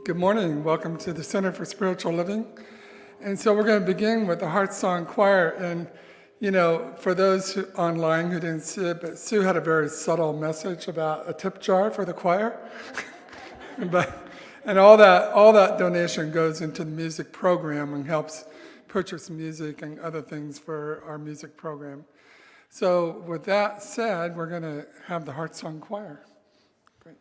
Good morning. Welcome to the Center for Spiritual Living. And so we're going to begin with the Heart Song Choir. And, for those online who didn't see it, but Sue had a very subtle message about a tip jar for the choir. And all that donation goes into the music program and helps purchase music and other things for our music program. So with that said, we're going to have the Heart Song Choir. Great.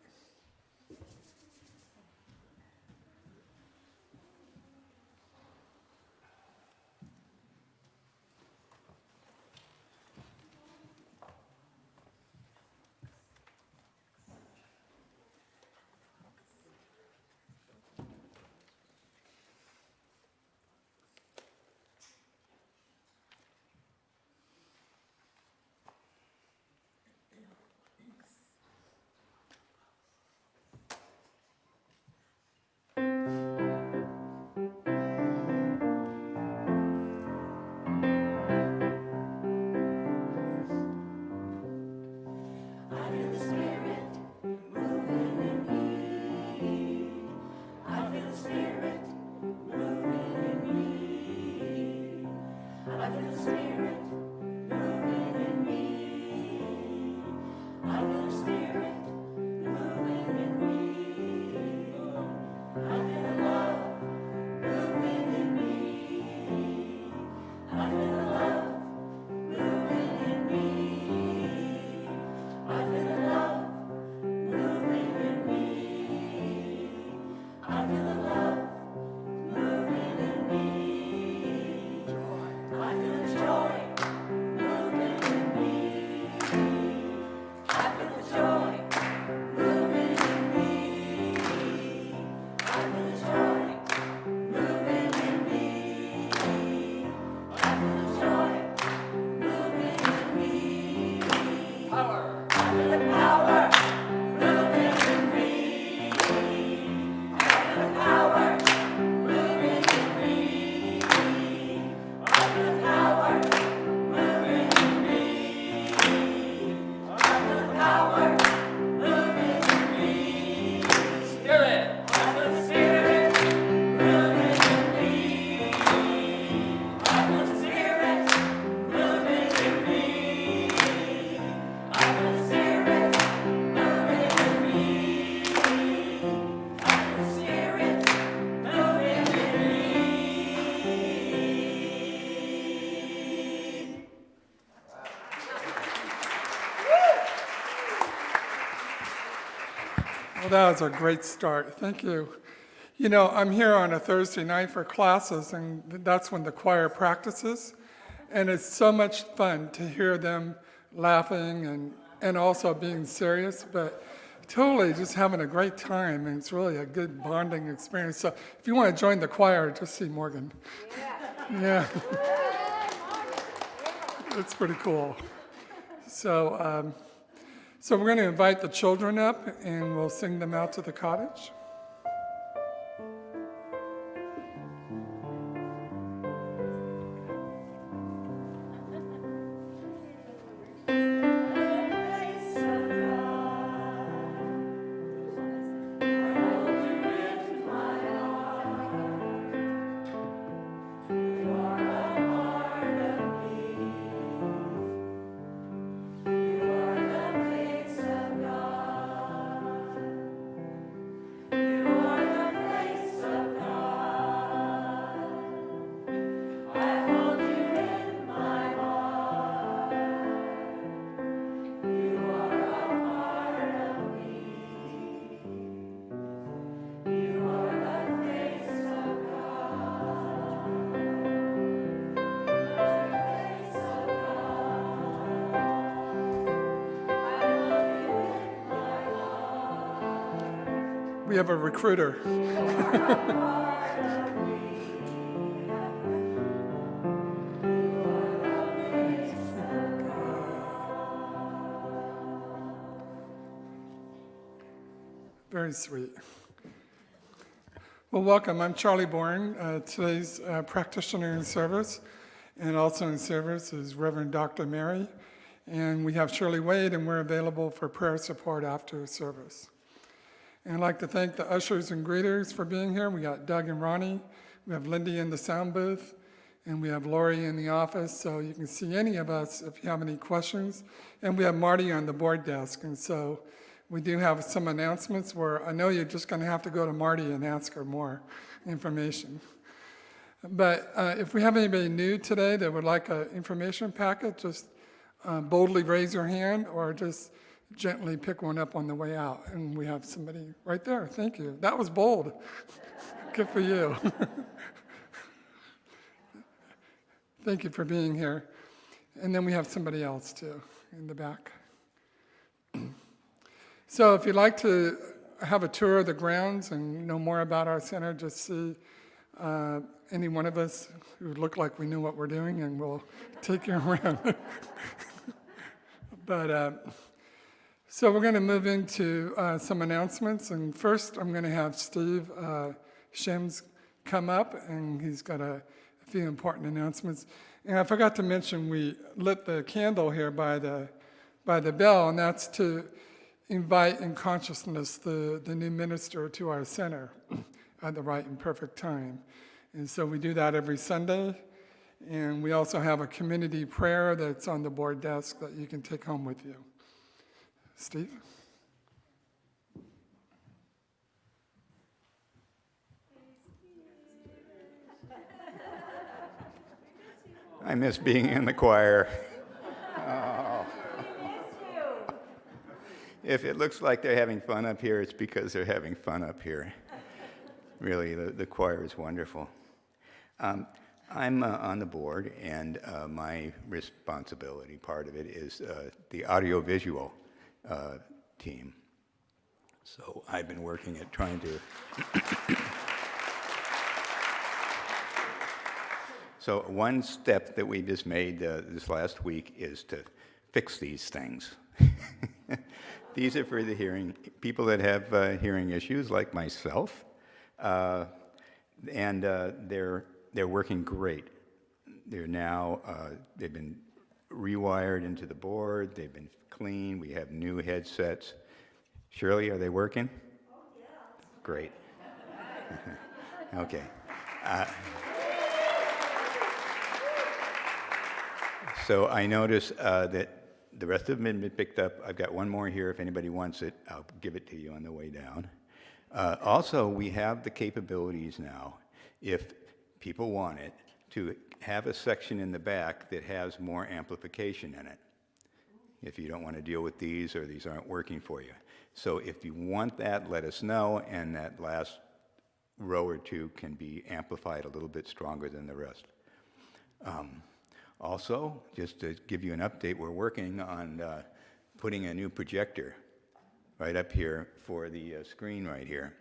Well, that was a great start. Thank you. I'm here on a Thursday night for classes, and that's when the choir practices. And it's so much fun to hear them laughing and also being serious, but totally just having a great time. And it's really a good bonding experience. So if you want to join the choir, just see Morgan. Yeah. It's pretty cool. So we're going to invite the children up, and we'll sing them out to the cottage. We have a recruiter. Very sweet. Well, welcome. I'm Charlie Bourne, today's practitioner in service, and also in service is Reverend Dr. Mary, and we have Shirley Wade, and we're available for prayer support after service. And I'd like to thank the ushers and greeters for being here. We got Doug and Ronnie. We have Lindy in the sound booth. And we have Lori in the office, so you can see any of us if you have any questions. And we have Marty on the board desk. And so we do have some announcements where I know you're just going to have to go to Marty and ask her more information. But if we have anybody new today that would like an information packet, just boldly raise your hand or just gently pick one up on the way out. And we have somebody right there. Thank you. That was bold. Good for you. Thank you for being here. And then we have somebody else too in the back. So if you'd like to have a tour of the grounds and know more about our center, just see any one of us who look like we know what we're doing, and we'll take you around. So we're going to move into some announcements. And first, I'm going to have Steve Shims come up, and he's got a few important announcements. And I forgot to mention, we lit the candle here by the bell, and that's to invite in consciousness the new minister to our center at the right and perfect time. And so we do that every Sunday. And we also have a community prayer that's on the board desk that you can take home with you. Steve? I miss being in the choir. Oh. If it looks like they're having fun up here, it's because they're having fun up here. Really, the choir is wonderful. I'm on the board, and my responsibility, part of it, is the audiovisual team. So I've been working at trying to... So one step that we just made this last week is to fix these things. These are for the people that have hearing issues like myself, and they're working great. They're now they've been rewired into the board. They've been cleaned. We have new headsets. Shirley, are they working? Oh yeah. Great. Okay. So I notice that the rest of them have been picked up. I've got one more here. If anybody wants it, I'll give it to you on the way down. Also, we have the capabilities now, if people want it, to have a section in the back that has more amplification in it, if you don't want to deal with these or these aren't working for you. So if you want that, let us know, and that last row or two can be amplified a little bit stronger than the rest. Also, just to give you an update, we're working on putting a new projector right up here for the screen right here,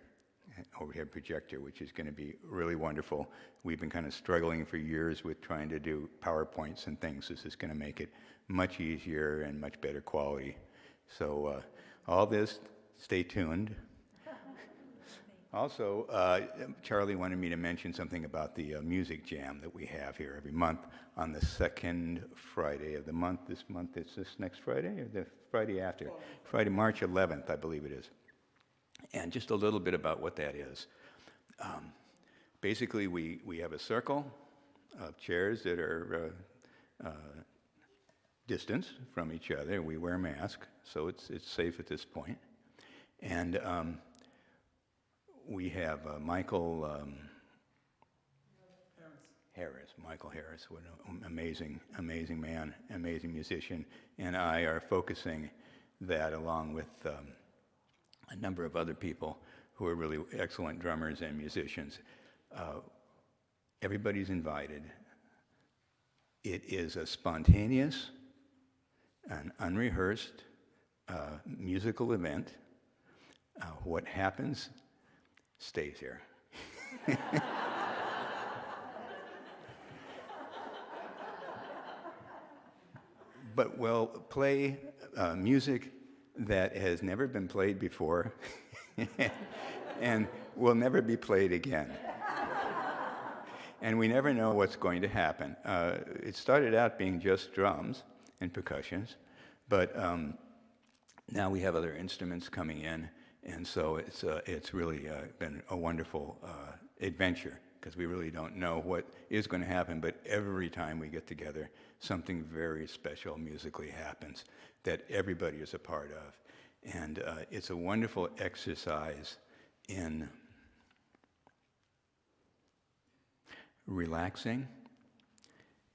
overhead projector, which is going to be really wonderful. We've been kind of struggling for years with trying to do PowerPoints and things. This is going to make it much easier and much better quality. So all this, stay tuned. Also, Charlie wanted me to mention something about the music jam that we have here every month on the second Friday of the month. This month, it's this next Friday or the Friday after? Friday, March 11th, I believe it is. And just a little bit about what that is. Basically, we have a circle of chairs that are distanced from each other. We wear masks, so it's safe at this point. And we have Michael Harris, what an amazing man, amazing musician, and I are focusing that along with a number of other people who are really excellent drummers and musicians. Everybody's invited. It is a spontaneous and unrehearsed musical event. What happens stays here. But we'll play music that has never been played before and will never be played again. And we never know what's going to happen. It started out being just drums and percussions, but now we have other instruments coming in, And so it's really been a wonderful adventure, because we really don't know what is going to happen, but every time we get together, something very special musically happens that everybody is a part of. And it's a wonderful exercise in relaxing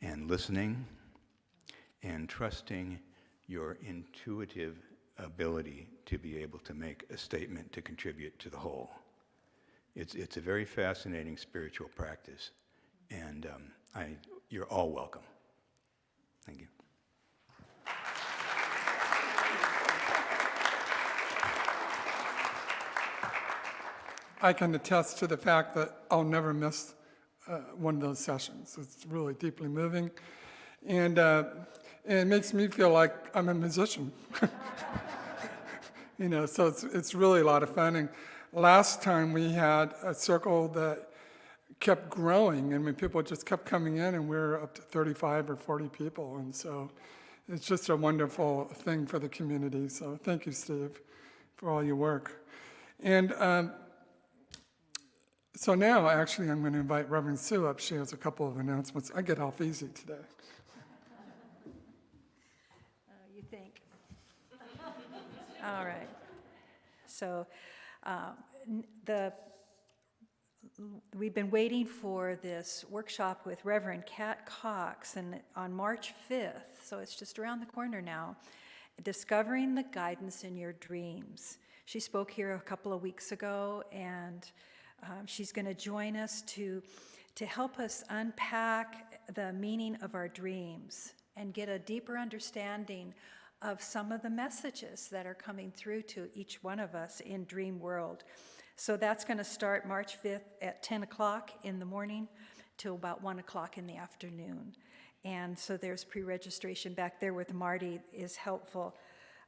and listening and trusting your intuitive ability to be able to make a statement to contribute to the whole. It's a very fascinating spiritual practice, and you're all welcome. Thank you. I can attest to the fact that I'll never miss one of those sessions. It's really deeply moving, and it makes me feel like I'm a musician. So it's really a lot of fun. And last time we had a circle that kept growing, and when people just kept coming in, and we were up to 35 or 40 people, and so it's just a wonderful thing for the community. So thank you, Steve, for all your work. And so now, actually, I'm going to invite Reverend Sue up. She has a couple of announcements. I get off easy today. You think? All right. So we've been waiting for this workshop with Reverend Kat Cox, and on March 5th, so it's just around the corner now, Discovering the Guidance in Your Dreams. She spoke here a couple of weeks ago, and she's going to join us to help us unpack the meaning of our dreams and get a deeper understanding of some of the messages that are coming through to each one of us in Dream World. So that's going to start March 5th at 10 o'clock in the morning till about 1 o'clock in the afternoon. And so there's pre-registration back there with Marty is helpful.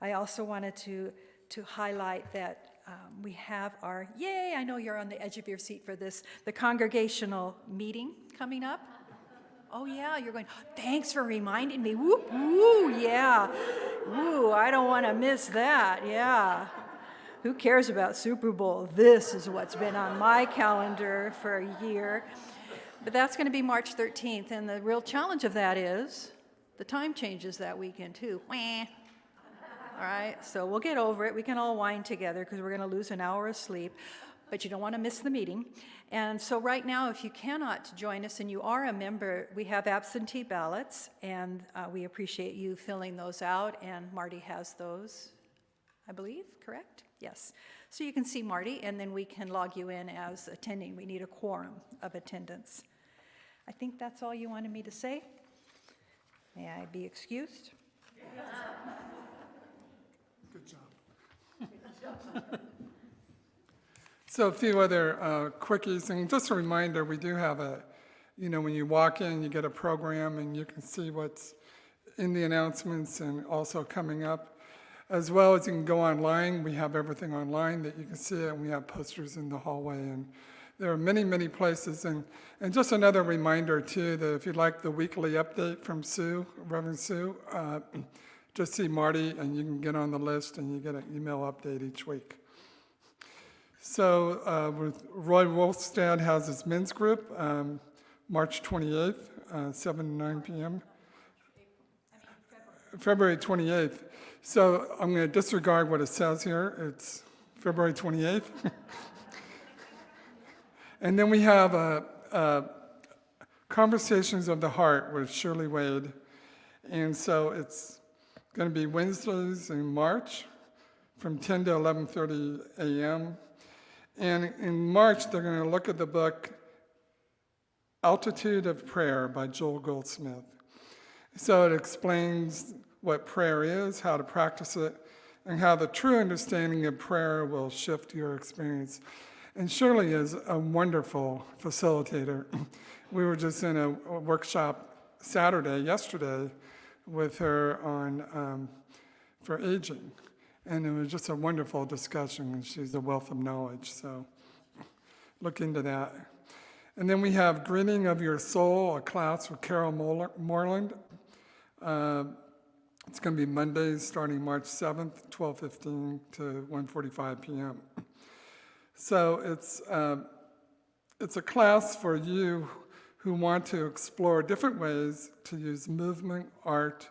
I also wanted to highlight that we have our, yay, I know you're on the edge of your seat for this, the congregational meeting coming up. Oh yeah, you're going, thanks for reminding me. Woo, woo, yeah. Woo, I don't want to miss that, yeah. Who cares about Super Bowl? This is what's been on my calendar for a year. But that's going to be March 13th, and the real challenge of that is the time changes that weekend too. Wah. All right, so we'll get over it. We can all whine together because we're going to lose an hour of sleep, but you don't want to miss the meeting. And so right now, if you cannot join us and you are a member, we have absentee ballots, and we appreciate you filling those out, and Marty has those, I believe, correct? Yes. So you can see Marty, and then we can log you in as attending. We need a quorum of attendance. I think that's all you wanted me to say. May I be excused? Good job. So a few other quickies, and just a reminder, we do have when you walk in, you get a program, and you can see what's in the announcements and also coming up. As well as you can go online, we have everything online that you can see it, and we have posters in the hallway, and there are many, many places. And just another reminder, too, that if you'd like the weekly update from Sue, Reverend Sue, just see Marty, and you can get on the list, and you get an email update each week. So with Roy Wolfstad has his men's group, March 28th, 7 to 9 p.m. February 28th. So I'm going to disregard what it says here. It's February 28th. And then we have Conversations of the Heart with Shirley Wade. And so it's going to be Wednesdays in March from 10 to 11:30 a.m. And in March, they're going to look at the book Altitude of Prayer by Joel Goldsmith. So it explains what prayer is, how to practice it, and how the true understanding of prayer will shift your experience. And Shirley is a wonderful facilitator. We were just in a workshop yesterday, with her on for aging. And it was just a wonderful discussion, and she's a wealth of knowledge, so look into that. And then we have Greeting of Your Soul, a class with Carol Moreland. It's going to be Mondays starting March 7th, 12:15 to 1:45 p.m. So it's a class for you who want to explore different ways to use movement, art,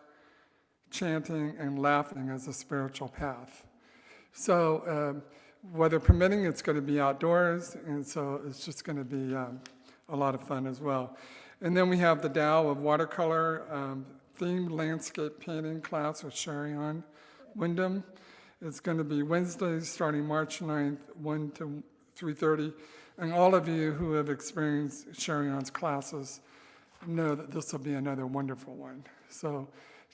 chanting, and laughing as a spiritual path. So weather permitting, it's going to be outdoors, and so it's just going to be a lot of fun as well. And then we have the Tao of watercolor themed landscape painting class with Sherion Wyndham. It's going to be Wednesdays starting March 9th, 1 to 3:30. And all of you who have experienced Sherion's classes know that this will be another wonderful one. So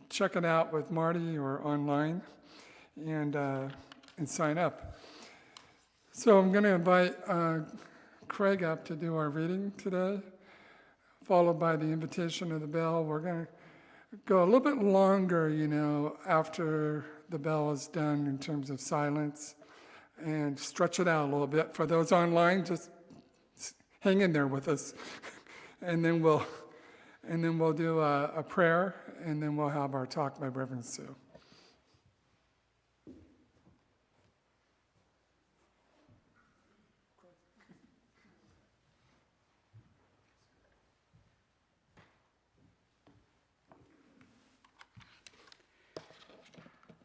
check it out with Marty or online and sign up. So I'm going to invite Craig up to do our reading today, followed by the invitation of the bell. We're going to go a little bit longer, after the bell is done in terms of silence, and stretch it out a little bit. For those online, just hang in there with us, and then we'll do a prayer, and then we'll have our talk by Reverend Sue.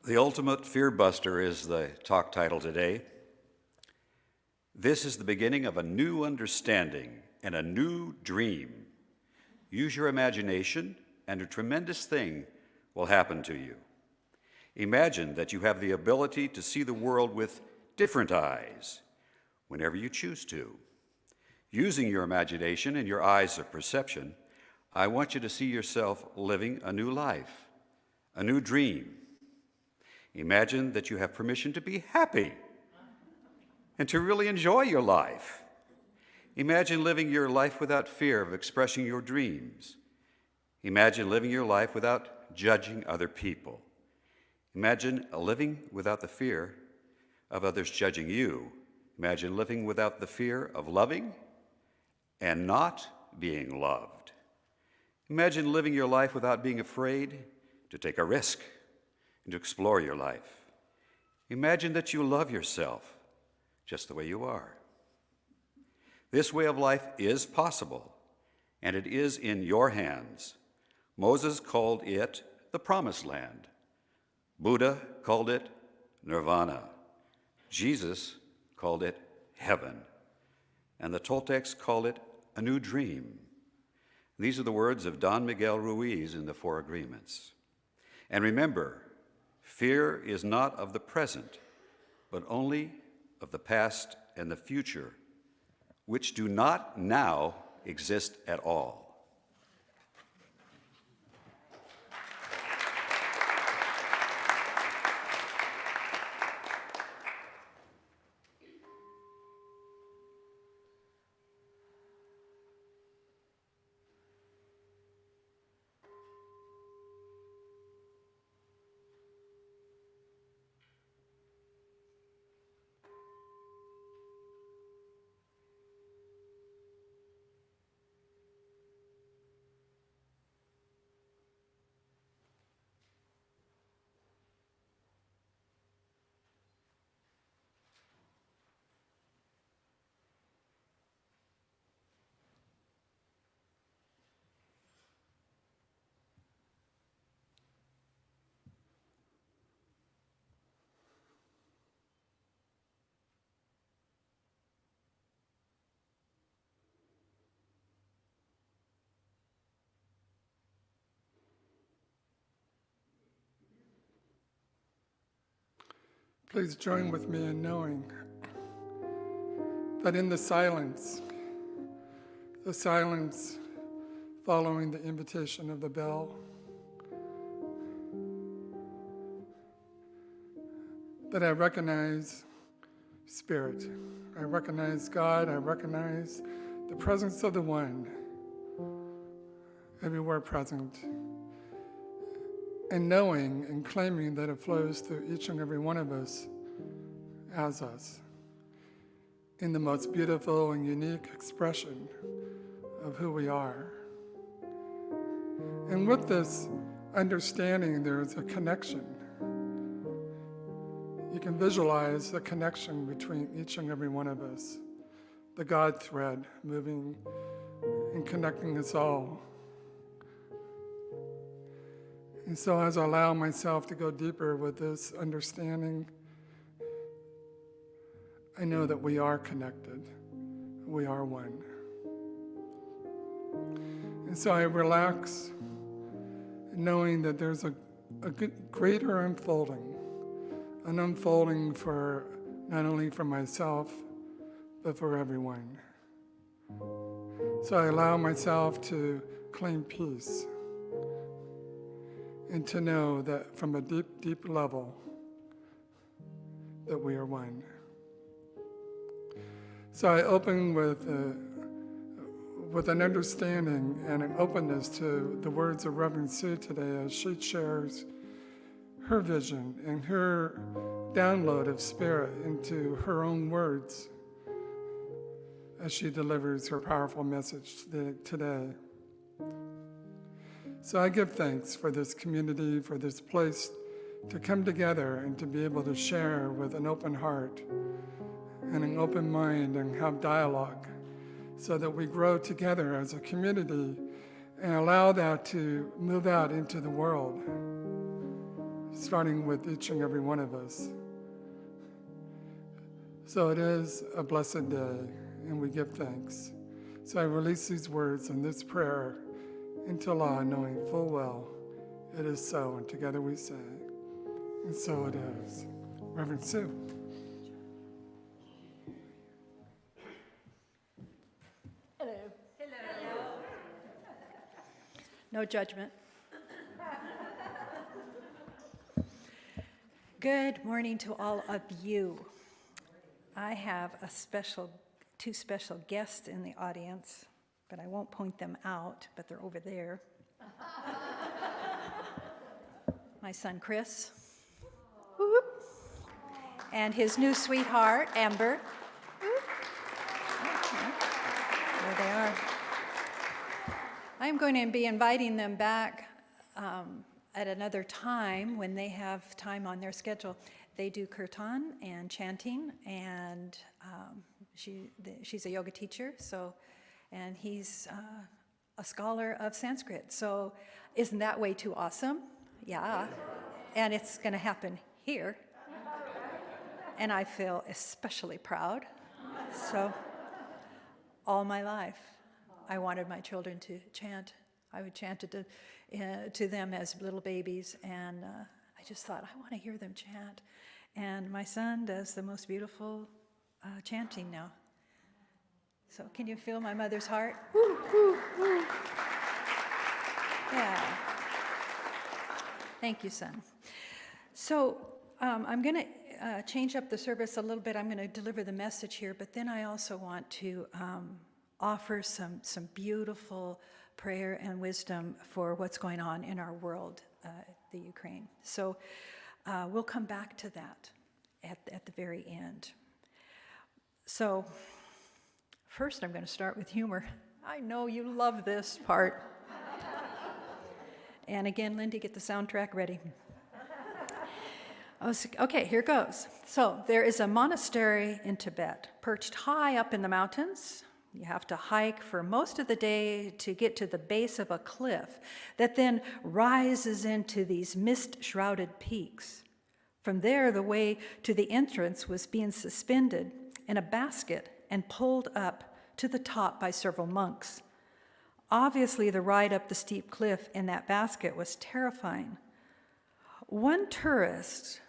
The Ultimate Fear Buster is the talk title today. This is the beginning of a new understanding and a new dream. Use your imagination, and a tremendous thing will happen to you. Imagine that you have the ability to see the world with different eyes whenever you choose to. Using your imagination and your eyes of perception, I want you to see yourself living a new life, a new dream. Imagine that you have permission to be happy and to really enjoy your life. Imagine living your life without fear of expressing your dreams. Imagine living your life without judging other people. Imagine living without the fear of others judging you. Imagine living without the fear of loving and not being loved. Imagine living your life without being afraid to take a risk and to explore your life. Imagine that you love yourself just the way you are. This way of life is possible, and it is in your hands. Moses called it the Promised Land. Buddha called it Nirvana. Jesus called it heaven. And the Toltecs called it a new dream. These are the words of Don Miguel Ruiz in the Four Agreements. And remember, fear is not of the present, but only of the past and the future, which do not now exist at all. Please join with me in knowing that in the silence following the invitation of the bell, that I recognize Spirit. I recognize God. I recognize the presence of the One, everywhere present. And knowing and claiming that it flows through each and every one of us as us in the most beautiful and unique expression of who we are. And with this, understanding there's a connection. You can visualize the connection between each and every one of us, the God thread moving and connecting us all. And so as I allow myself to go deeper with this understanding, I know that we are connected. We are one. And so I relax, knowing that there's a greater unfolding, an unfolding for not only for myself, but for everyone. So I allow myself to claim peace and to know that from a deep, deep level that we are one. So I open with an understanding and an openness to the words of Reverend Sue today as she shares her vision and her download of spirit into her own words as she delivers her powerful message today. So I give thanks for this community, for this place to come together and to be able to share with an open heart and an open mind and have dialogue so that we grow together as a community and allow that to move out into the world, starting with each and every one of us. So it is a blessed day, and we give thanks. So I release these words and this prayer into law, knowing full well it is so, and together we say, and so it is. Reverend Sue. Hello. No judgment. Good morning to all of you. I have two special guests in the audience, but I won't point them out, but they're over there. My son, Chris, whoop, and his new sweetheart, Amber. Whoop. There they are. I'm going to be inviting them back at another time when they have time on their schedule. They do kirtan and chanting, and she's a yoga teacher, and he's a scholar of Sanskrit. So isn't that way too awesome? Yeah. And it's going to happen here. And I feel especially proud. So all my life, I wanted my children to chant. I would chant it to them as little babies, and I just thought, I want to hear them chant. And my son does the most beautiful chanting now. So can you feel my mother's heart? Woo, woo, woo. Yeah. Thank you, son. So I'm going to change up the service a little bit. I'm going to deliver the message here, but then I also want to offer some beautiful prayer and wisdom for what's going on in our world, the Ukraine. So we'll come back to that at the very end. So first I'm going to start with humor. I know you love this part. And again, Lindy, get the soundtrack ready. Okay, here goes. So there is a monastery in Tibet, perched high up in the mountains. You have to hike for most of the day to get to the base of a cliff that then rises into these mist-shrouded peaks. From there, the way to the entrance was being suspended in a basket and pulled up to the top by several monks. Obviously, the ride up the steep cliff in that basket was terrifying. One tourist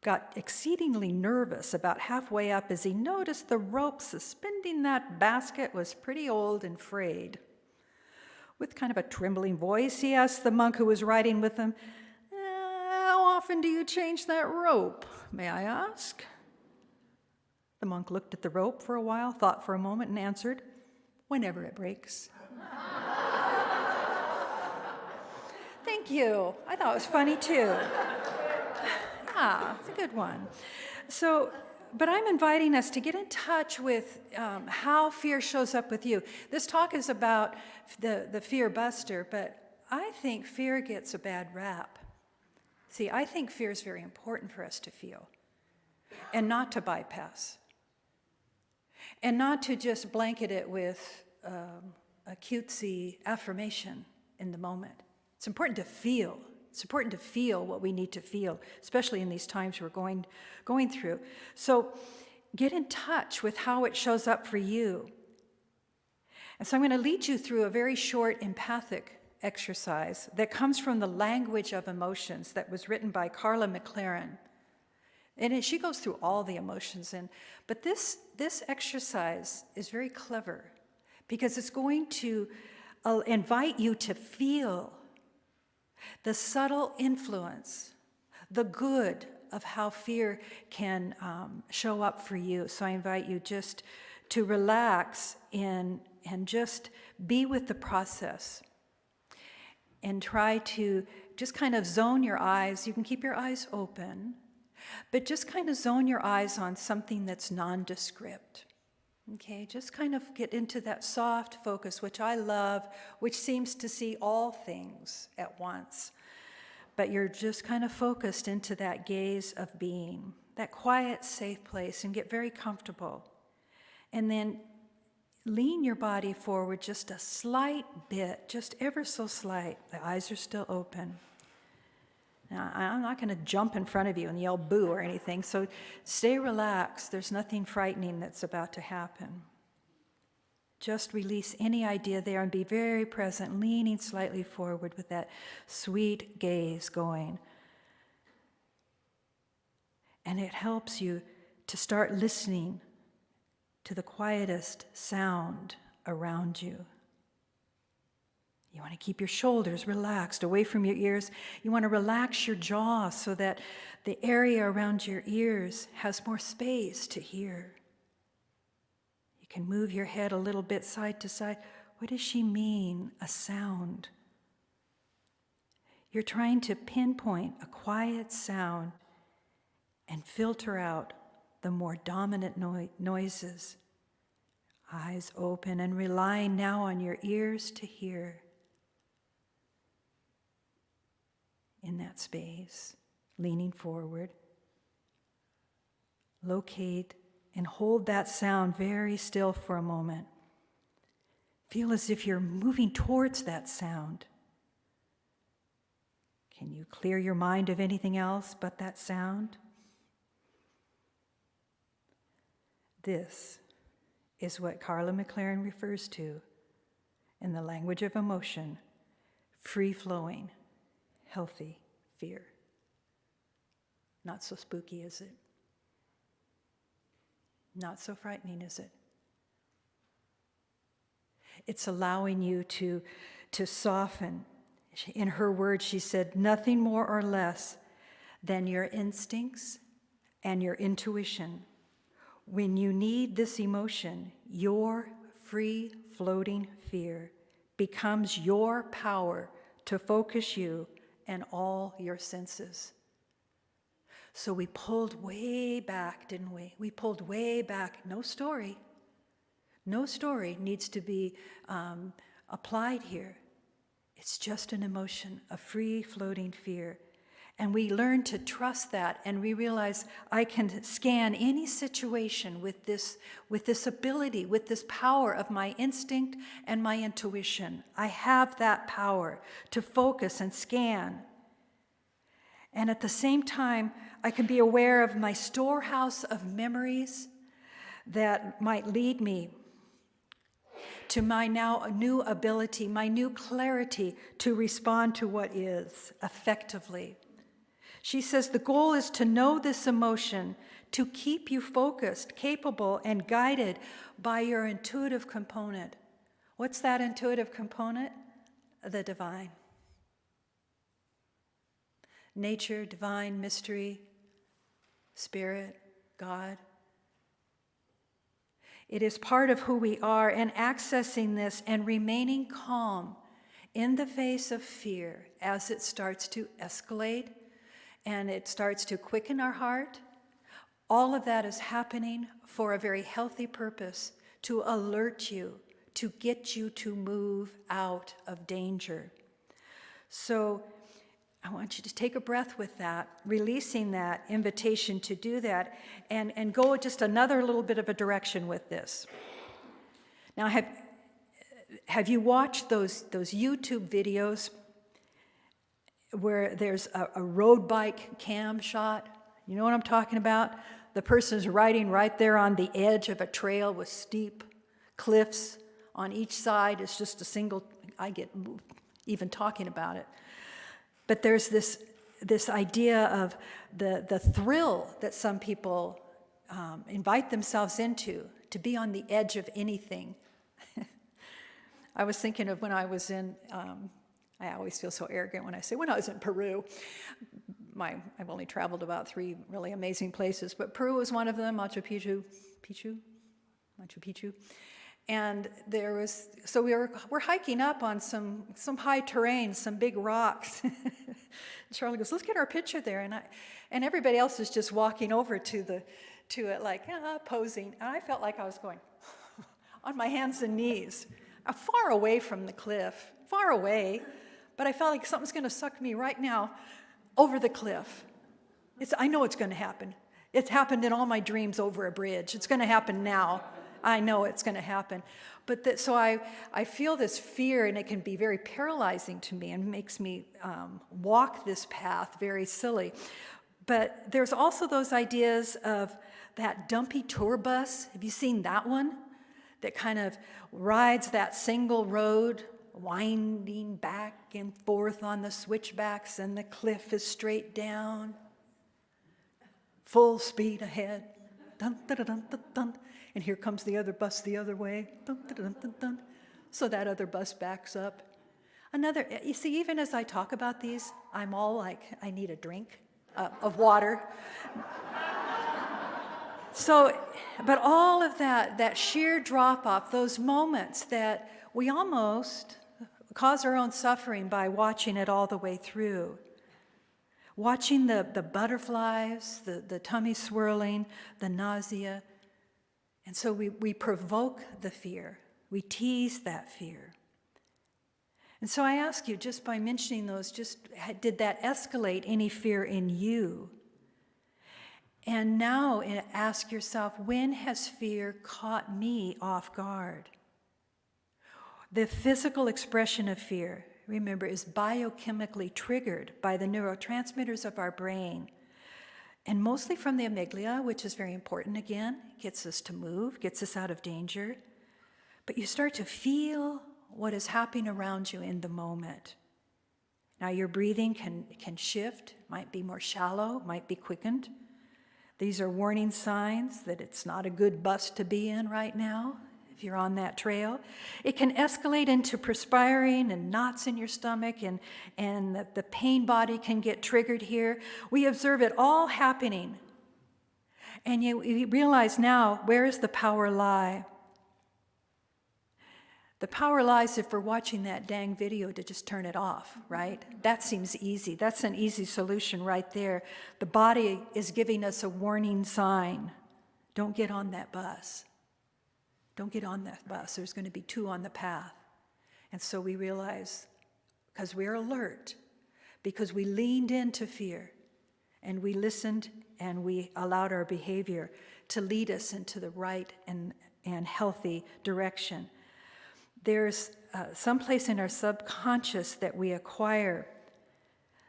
got exceedingly nervous about halfway up as he noticed the rope suspending that basket was pretty old and frayed. With kind of a trembling voice, he asked the monk who was riding with him, "How often do you change that rope, may I ask?" The monk looked at the rope for a while, thought for a moment, and answered, "Whenever it breaks." Thank you. I thought it was funny too. Yeah, it's a good one. So, but I'm inviting us to get in touch with how fear shows up with you. This talk is about the fear buster, but I think fear gets a bad rap. See, I think fear is very important for us to feel and not to bypass and not to just blanket it with a cutesy affirmation in the moment. It's important to feel. It's important to feel what we need to feel, especially in these times we're going through. So get in touch with how it shows up for you. And so I'm going to lead you through a very short empathic exercise that comes from the language of emotions that was written by Carla McLaren. And she goes through all the emotions. But this exercise is very clever because it's going to invite you to feel the subtle influence, the good of how fear can show up for you. So I invite you just to relax and just be with the process. And try to just kind of zone your eyes. You can keep your eyes open, but just kind of zone your eyes on something that's nondescript. Okay, just kind of get into that soft focus, which I love, which seems to see all things at once. But you're just kind of focused into that gaze of being, that quiet, safe place, and get very comfortable. And then lean your body forward just a slight bit, just ever so slight. The eyes are still open. Now, I'm not going to jump in front of you and yell boo or anything, so stay relaxed. There's nothing frightening that's about to happen. Just release any idea there and be very present, leaning slightly forward with that sweet gaze going. And it helps you to start listening to the quietest sound around you. You want to keep your shoulders relaxed away from your ears. You want to relax your jaw so that the area around your ears has more space to hear. You can move your head a little bit side to side. What does she mean, a sound? You're trying to pinpoint a quiet sound and filter out the more dominant noises. Eyes open and relying now on your ears to hear. In that space, leaning forward. Locate and hold that sound very still for a moment. Feel as if you're moving towards that sound. Can you clear your mind of anything else but that sound? This is what Carla McLaren refers to in the language of emotion, free-flowing, healthy fear. Not so spooky, is it? Not so frightening, is it? It's allowing you to soften. In her words, she said, nothing more or less than your instincts and your intuition. When you need this emotion, your free-floating fear becomes your power to focus you and all your senses. So we pulled way back, didn't we? We pulled way back. No story. No story needs to be applied here. It's just an emotion, a free-floating fear. And we learn to trust that, and we realize I can scan any situation with this ability, with this power of my instinct and my intuition. I have that power to focus and scan. And at the same time, I can be aware of my storehouse of memories that might lead me to my now new ability, my new clarity to respond to what is effectively. She says the goal is to know this emotion, to keep you focused, capable, and guided by your intuitive component. What's that intuitive component? The divine. Nature, divine, mystery, spirit, God. It is part of who we are, and accessing this and remaining calm in the face of fear as it starts to escalate and it starts to quicken our heart. All of that is happening for a very healthy purpose, to alert you, to get you to move out of danger. So I want you to take a breath with that, releasing that invitation to do that, and go just another little bit of a direction with this. Now, have you watched those YouTube videos where there's a road bike cam shot? You know what I'm talking about? The person's riding right there on the edge of a trail with steep cliffs on each side. It's just a single, I get even talking about it. But there's this idea of the thrill that some people invite themselves into, to be on the edge of anything. I was thinking of when I was in, I always feel so arrogant when I say, when I was in Peru. I've only traveled about 3 really amazing places, but Peru was one of them, Machu Picchu. And so we're hiking up on some high terrain, some big rocks. Charlie goes, let's get our picture there. And everybody else is just walking over to it like, posing. And I felt like I was going on my hands and knees, far away from the cliff, far away. But I felt like something's going to suck me right now over the cliff. I know it's going to happen. It's happened in all my dreams over a bridge. It's going to happen now. I know it's going to happen. But so I feel this fear, and it can be very paralyzing to me and makes me walk this path very silly. But there's also those ideas of that dumpy tour bus. Have you seen that one? That kind of rides that single road, winding back and forth on the switchbacks, and the cliff is straight down. Full speed ahead. Dun, dun, dun, dun, dun, dun. And here comes the other bus the other way. Dun, dun, dun, dun, dun. So that other bus backs up. You see, even as I talk about these, I'm all like, I need a drink of water. So, but all of that sheer drop off, those moments that we almost cause our own suffering by watching it all the way through. Watching the butterflies, the tummy swirling, the nausea. And so we provoke the fear. We tease that fear. And so I ask you, just by mentioning those, did that escalate any fear in you? And now ask yourself, when has fear caught me off guard? The physical expression of fear, remember, is biochemically triggered by the neurotransmitters of our brain, and mostly from the amygdala, which is very important again, gets us to move, gets us out of danger. But you start to feel what is happening around you in the moment. Now your breathing can shift, might be more shallow, might be quickened. These are warning signs that it's not a good bus to be in right now, if you're on that trail. It can escalate into perspiring and knots in your stomach, and the pain body can get triggered here. We observe it all happening. And you realize now, where does the power lie? The power lies if we're watching that dang video to just turn it off, right? That seems easy. That's an easy solution right there. The body is giving us a warning sign. Don't get on that bus. Don't get on that bus. There's going to be 2 on the path. And so we realize, because we're alert, because we leaned into fear, and we listened, and we allowed our behavior to lead us into the right and healthy direction. There's some place in our subconscious that we acquire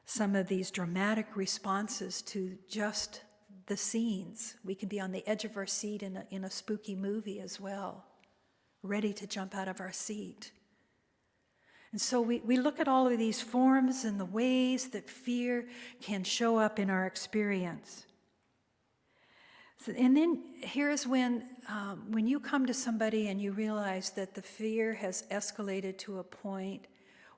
some of these dramatic responses to just the scenes. We can be on the edge of our seat in a spooky movie as well, ready to jump out of our seat. And so we look at all of these forms and the ways that fear can show up in our experience. So, and then here's when you come to somebody and you realize that the fear has escalated to a point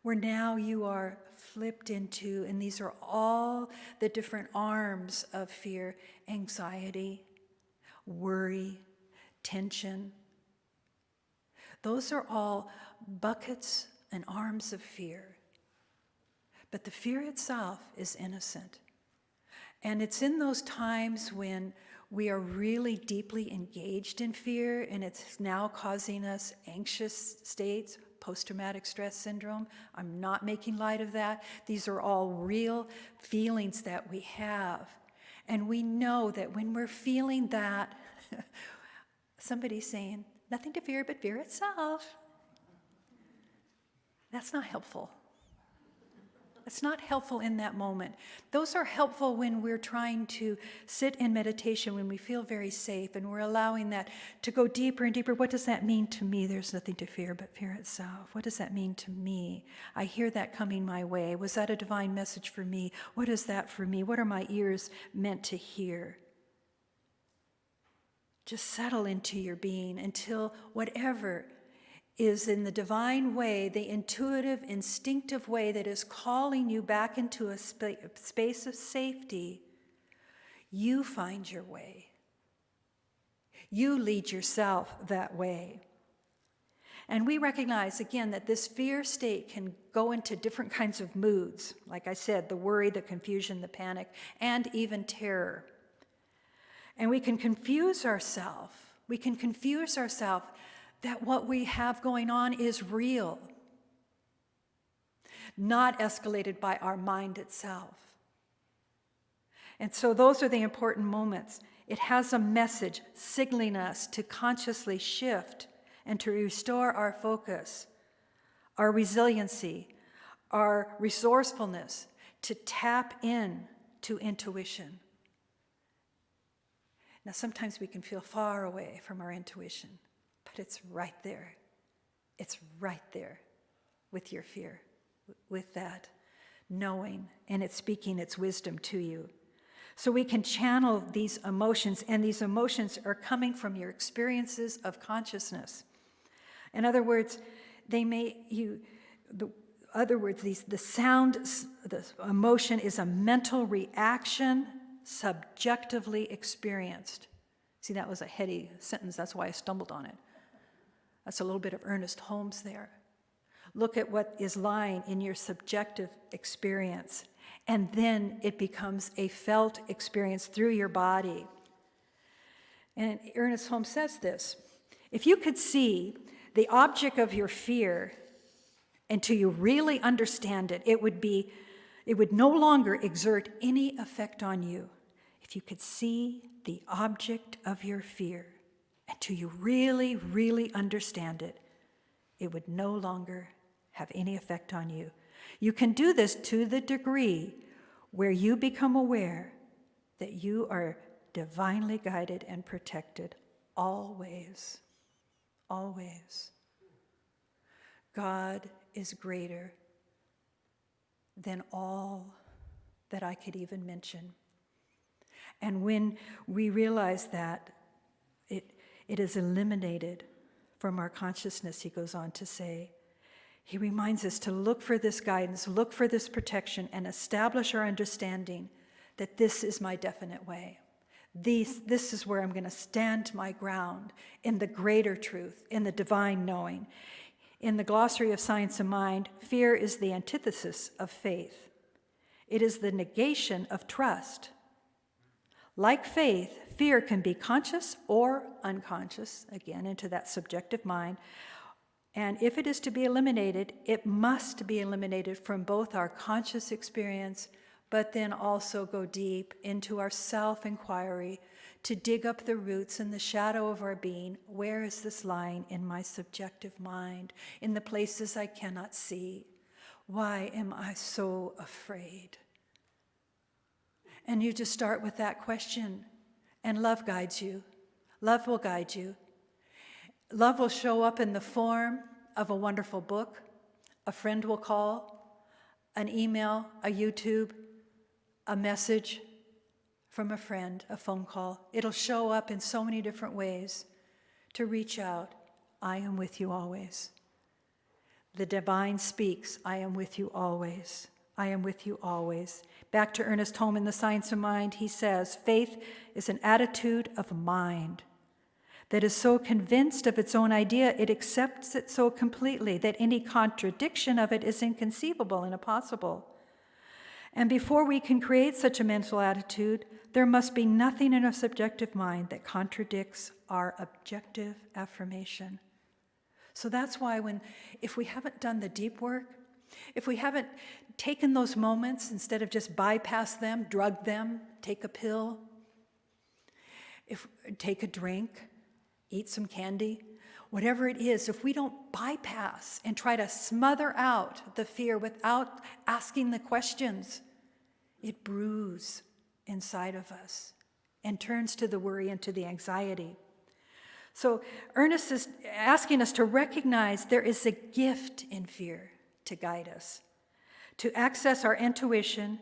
where now you are flipped into, and these are all the different arms of fear: anxiety, worry, tension. Those are all buckets and arms of fear. But the fear itself is innocent. And it's in those times when we are really deeply engaged in fear, and it's now causing us anxious states, post-traumatic stress syndrome. I'm not making light of that. These are all real feelings that we have. And we know that when we're feeling that, somebody's saying, nothing to fear but fear itself. That's not helpful. It's not helpful in that moment. Those are helpful when we're trying to sit in meditation, when we feel very safe, and we're allowing that to go deeper and deeper. What does that mean to me? There's nothing to fear but fear itself. What does that mean to me? I hear that coming my way. Was that a divine message for me? What is that for me? What are my ears meant to hear? Just settle into your being until whatever is in the divine way, the intuitive, instinctive way that is calling you back into a space of safety, you find your way. You lead yourself that way. And we recognize, again, that this fear state can go into different kinds of moods. Like I said, the worry, the confusion, the panic, and even terror. And we can confuse ourselves. We can confuse ourselves that what we have going on is real, not escalated by our mind itself. And so those are the important moments. It has a message signaling us to consciously shift and to restore our focus, our resiliency, our resourcefulness, to tap in to intuition. Now, sometimes we can feel far away from our intuition, but it's right there. It's right there with your fear, with that knowing, and it's speaking its wisdom to you. So we can channel these emotions, and these emotions are coming from your experiences of consciousness. In other words, the emotion is a mental reaction subjectively experienced. See, that was a heady sentence. That's why I stumbled on it. That's a little bit of Earnest Holmes there. Look at what is lying in your subjective experience, and then it becomes a felt experience through your body. And Earnest Holmes says this: if you could see the object of your fear until you really understand it, it would no longer exert any effect on you. If you could see the object of your fear until you really, really understand it, it would no longer have any effect on you. You can do this to the degree where you become aware that you are divinely guided and protected always. Always. God is greater than all that I could even mention. And when we realize that, it is eliminated from our consciousness, he goes on to say. He reminds us to look for this guidance, look for this protection, and establish our understanding that this is my definite way. This is where I'm going to stand my ground in the greater truth, in the divine knowing. In the Glossary of Science and Mind, fear is the antithesis of faith. It is the negation of trust. Like faith, fear can be conscious or unconscious, again, into that subjective mind. And if it is to be eliminated, it must be eliminated from both our conscious experience, but then also go deep into our self-inquiry to dig up the roots in the shadow of our being. Where is this lying in my subjective mind, in the places I cannot see? Why am I so afraid? And you just start with that question, and love guides you. Love will guide you. Love will show up in the form of a wonderful book, a friend will call, an email, a YouTube, a message from a friend, a phone call. It'll show up in so many different ways to reach out. I am with you always. The divine speaks, I am with you always. I am with you always. Back to Earnest Holmes in The Science of Mind, he says, faith is an attitude of mind that is so convinced of its own idea, it accepts it so completely that any contradiction of it is inconceivable and impossible. And before we can create such a mental attitude, there must be nothing in a subjective mind that contradicts our objective affirmation. So that's why if we haven't done the deep work, if we haven't taken those moments instead of just bypass them, drug them, take a pill, take a drink, eat some candy, whatever it is, if we don't bypass and try to smother out the fear without asking the questions, it brews inside of us and turns to the worry and to the anxiety. So Ernest is asking us to recognize there is a gift in fear to guide us, to access our intuition.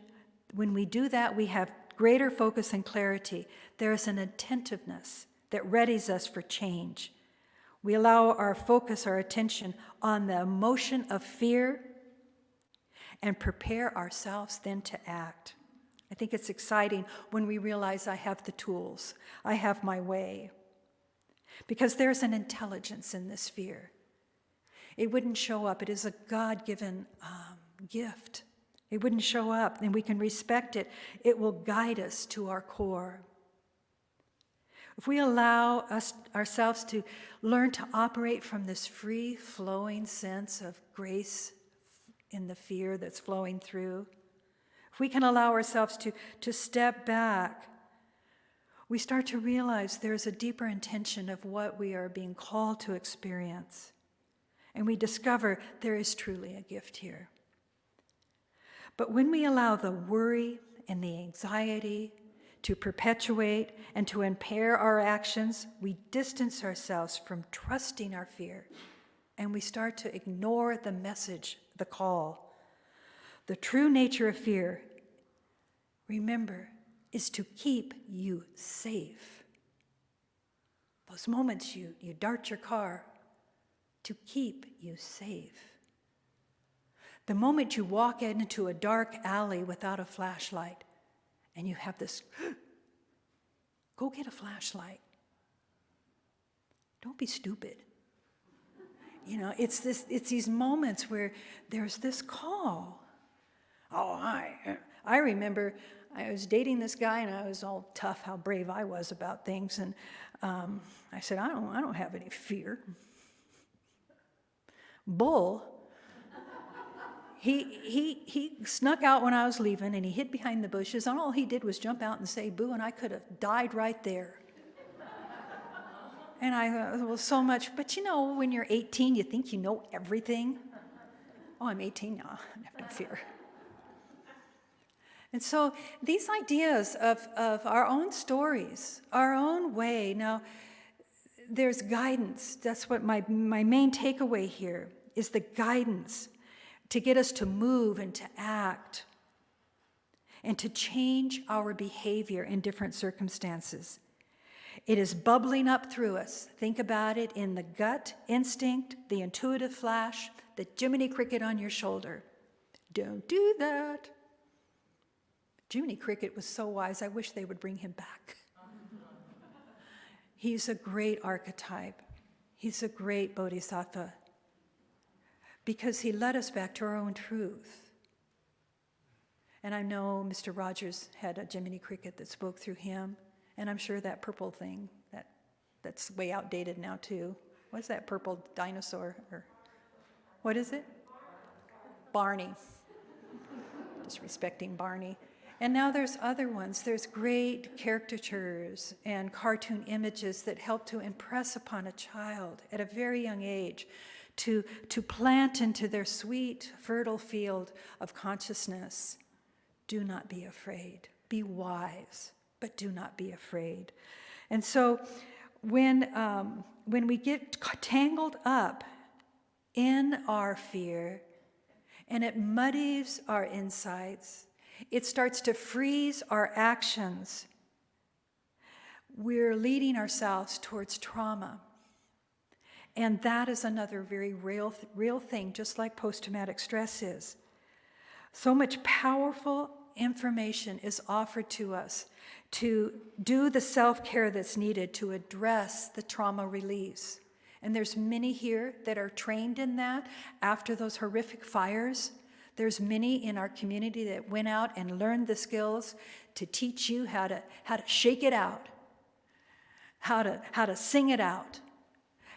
When we do that, we have greater focus and clarity. There is an attentiveness that readies us for change. We allow our focus, our attention on the emotion of fear and prepare ourselves then to act. I think it's exciting when we realize I have the tools, I have my way. Because there's an intelligence in this fear. It wouldn't show up. It is a God-given gift. It wouldn't show up, and we can respect it. It will guide us to our core. If we allow ourselves to learn to operate from this free-flowing sense of grace in the fear that's flowing through, if we can allow ourselves to step back, we start to realize there's a deeper intention of what we are being called to experience. And we discover there is truly a gift here. But when we allow the worry and the anxiety to perpetuate and to impair our actions, we distance ourselves from trusting our fear, and we start to ignore the message, the call. The true nature of fear, remember, is to keep you safe. Those moments you dart your car, to keep you safe. The moment you walk into a dark alley without a flashlight, and you have this, go get a flashlight. Don't be stupid. You know, it's these moments where there's this call. Oh, I remember I was dating this guy, and I was all tough how brave I was about things, and I said, I don't have any fear. Bull. He snuck out when I was leaving, and he hid behind the bushes, and all he did was jump out and say boo, and I could have died right there. And I thought, well, so much, but you know, when you're 18, you think you know everything. Oh, I'm 18 now, I have no fear. And so these ideas of our own stories, our own way, now there's guidance. That's what my main takeaway here is, the guidance to get us to move and to act and to change our behavior in different circumstances. It is bubbling up through us. Think about it in the gut instinct, the intuitive flash, the Jiminy Cricket on your shoulder. Don't do that. Jiminy Cricket was so wise, I wish they would bring him back. He's a great archetype. He's a great bodhisattva because he led us back to our own truth. And I know Mr. Rogers had a Jiminy Cricket that spoke through him, and I'm sure that purple thing, that's way outdated now too. What's that purple dinosaur? Or what is it? Barney. Just respecting Barney. And now there's other ones. There's great caricatures and cartoon images that help to impress upon a child at a very young age to plant into their sweet, fertile field of consciousness. Do not be afraid. Be wise, but do not be afraid. And so when we get tangled up in our fear and it muddies our insights, it starts to freeze our actions, we're leading ourselves towards trauma. And that is another very real thing, just like post-traumatic stress is. So much powerful information is offered to us to do the self-care that's needed to address the trauma release. And there's many here that are trained in that after those horrific fires. There's many in our community that went out and learned the skills to teach you how to shake it out, how to sing it out,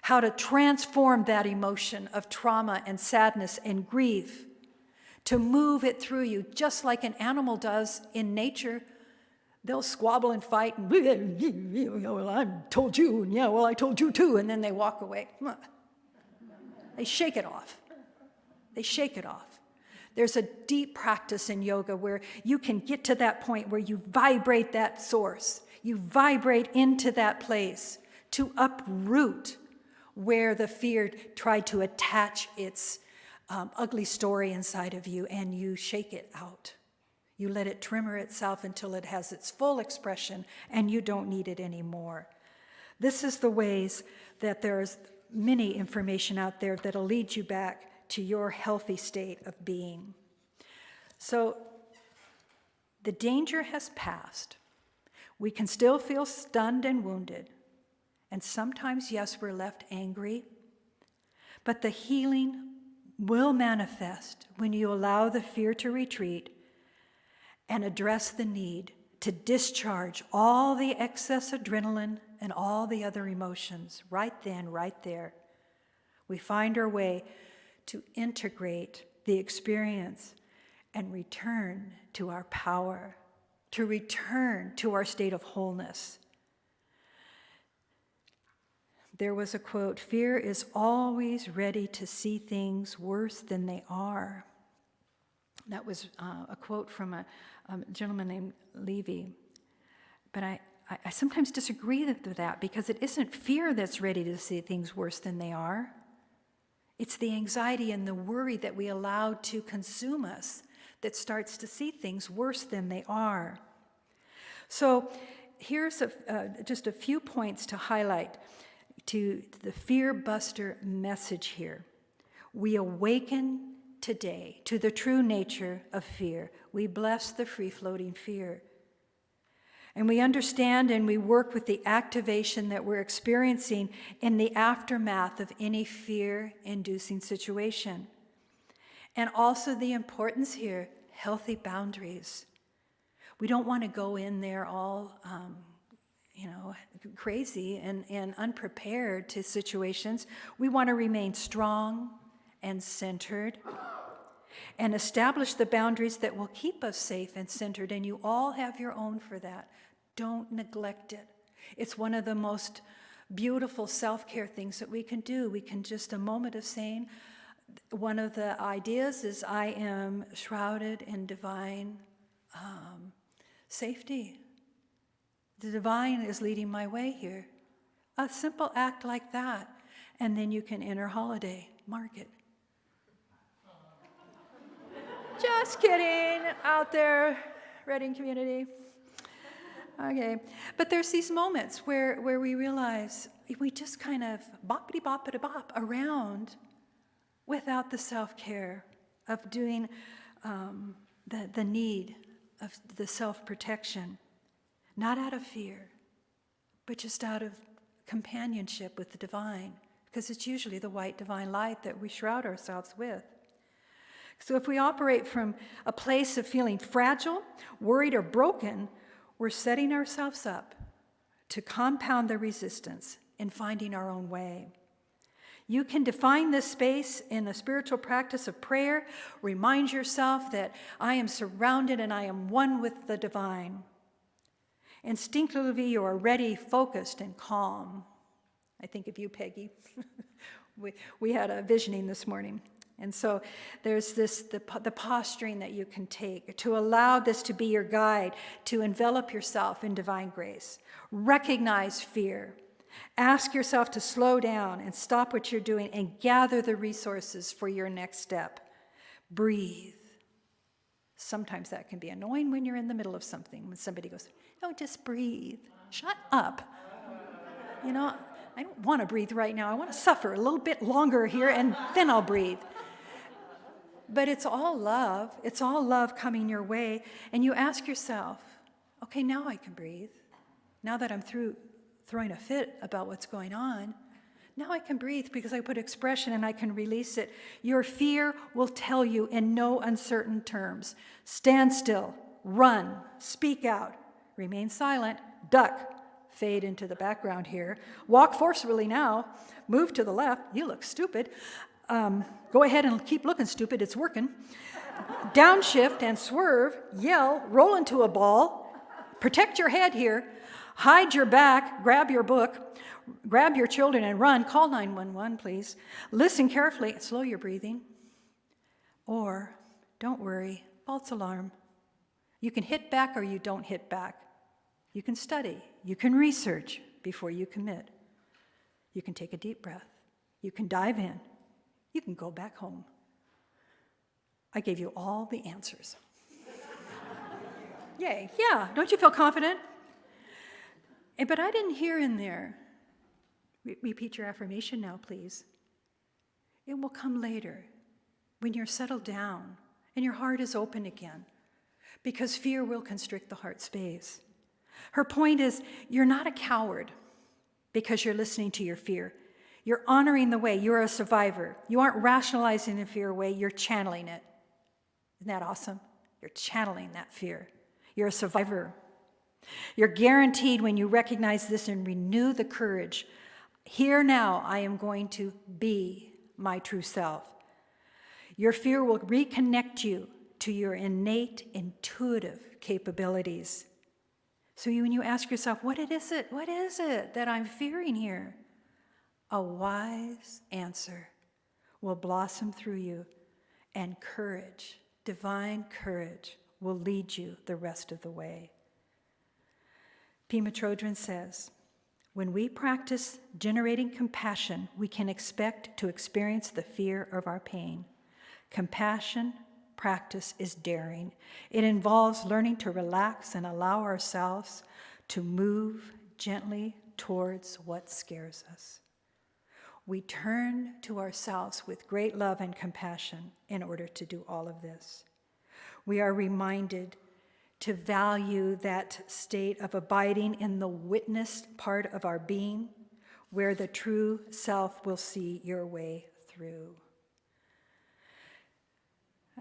how to transform that emotion of trauma and sadness and grief, to move it through you, just like an animal does in nature. They'll squabble and fight, and, well, I told you, and yeah, well, I told you too, and then they walk away. They shake it off. They shake it off. There's a deep practice in yoga where you can get to that point where you vibrate that source. You vibrate into that place to uproot where the fear tried to attach its ugly story inside of you, and you shake it out. You let it tremor itself until it has its full expression, and you don't need it anymore. This is the ways that there's many information out there that'll lead you back to your healthy state of being. So the danger has passed. We can still feel stunned and wounded. And sometimes, yes, we're left angry. But the healing will manifest when you allow the fear to retreat and address the need to discharge all the excess adrenaline and all the other emotions right then, right there. We find our way to integrate the experience and return to our power, to return to our state of wholeness. There was a quote, "Fear is always ready to see things worse than they are." That was a quote from a gentleman named Levy. But I sometimes disagree with that, because it isn't fear that's ready to see things worse than they are. It's the anxiety and the worry that we allow to consume us that starts to see things worse than they are. So here's just a few points to highlight to the fear buster message here. We awaken today to the true nature of fear. We bless the free-floating fear. And we understand and we work with the activation that we're experiencing in the aftermath of any fear-inducing situation. And also the importance here, healthy boundaries. We don't want to go in there all, crazy and unprepared to situations. We want to remain strong and centered and establish the boundaries that will keep us safe and centered. And you all have your own for that. Don't neglect it. It's one of the most beautiful self-care things that we can do. We can just a moment of saying, one of the ideas is I am shrouded in divine safety. The divine is leading my way here. A simple act like that, and then you can enter holiday, mark it. Just kidding, out there, Reading community. Okay, but there's these moments where we realize we just kind of boppity-boppity-bop around without the self-care of doing the need of the self-protection, not out of fear, but just out of companionship with the divine, because it's usually the white divine light that we shroud ourselves with. So if we operate from a place of feeling fragile, worried, or broken, we're setting ourselves up to compound the resistance in finding our own way. You can define this space in a spiritual practice of prayer. Remind yourself that I am surrounded and I am one with the divine. Instinctively, you are ready, focused, and calm. I think of you, Peggy. we had a visioning this morning. And so there's the posturing that you can take to allow this to be your guide, to envelop yourself in divine grace. Recognize fear. Ask yourself to slow down and stop what you're doing and gather the resources for your next step. Breathe. Sometimes that can be annoying when you're in the middle of something, when somebody goes, "No, just breathe." Shut up. I don't want to breathe right now. I want to suffer a little bit longer here, and then I'll breathe. But it's all love. It's all love coming your way. And you ask yourself, okay, now I can breathe. Now that I'm through throwing a fit about what's going on, Now I can breathe because I put expression and I can release it. Your fear will tell you in no uncertain terms. Stand still, run, speak out, remain silent, duck, fade into the background here, walk forcefully now, move to the left, you look stupid. Go ahead and keep looking stupid, it's working. Downshift and swerve, yell, roll into a ball, protect your head here, hide your back, grab your book, grab your children and run, call 911 please. Listen carefully, slow your breathing. Or, don't worry, false alarm. You can hit back or you don't hit back. You can study, you can research before you commit. You can take a deep breath. You can dive in. You can go back home. I gave you all the answers. Yay, yeah, don't you feel confident? But I didn't hear in there, repeat your affirmation now, please. It will come later when you're settled down and your heart is open again, because fear will constrict the heart space. Her point is, you're not a coward because you're listening to your fear. You're honoring the way. You're a survivor. You aren't rationalizing the fear away. You're channeling it. Isn't that awesome? You're channeling that fear. You're a survivor. You're guaranteed when you recognize this and renew the courage. Here now, I am going to be my true self. Your fear will reconnect you to your innate intuitive capabilities. So when you ask yourself, what is it that I'm fearing here? A wise answer will blossom through you, and courage, divine courage, will lead you the rest of the way. Pema Chodron says, when we practice generating compassion, we can expect to experience the fear of our pain. Compassion practice is daring. It involves learning to relax and allow ourselves to move gently towards what scares us. We turn to ourselves with great love and compassion in order to do all of this. We are reminded to value that state of abiding in the witnessed part of our being, where the true self will see your way through.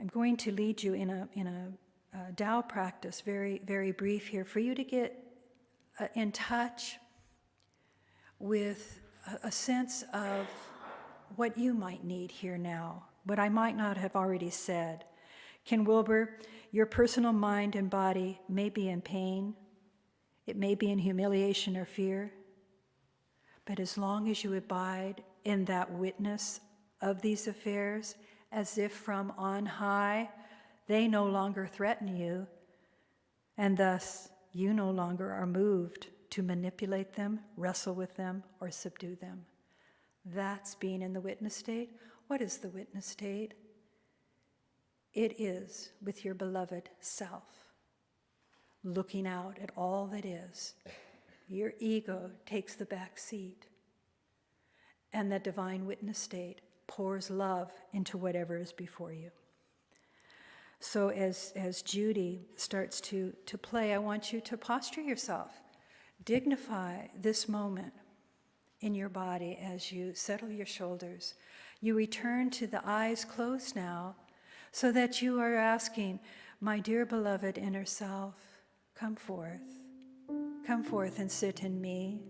I'm going to lead you in a Tao practice, very, very brief here, for you to get in touch with a sense of what you might need here now, what I might not have already said. Ken Wilber, your personal mind and body may be in pain, it may be in humiliation or fear, but as long as you abide in that witness of these affairs, as if from on high, they no longer threaten you, and thus you no longer are moved to manipulate them, wrestle with them, or subdue them. That's being in the witness state. What is the witness state? It is with your beloved self, looking out at all that is. Your ego takes the back seat, and the divine witness state pours love into whatever is before you. So as Judy starts to play, I want you to posture yourself. Dignify this moment in your body as you settle your shoulders. You return to the eyes closed now, so that you are asking, my dear beloved inner self, come forth and sit in me.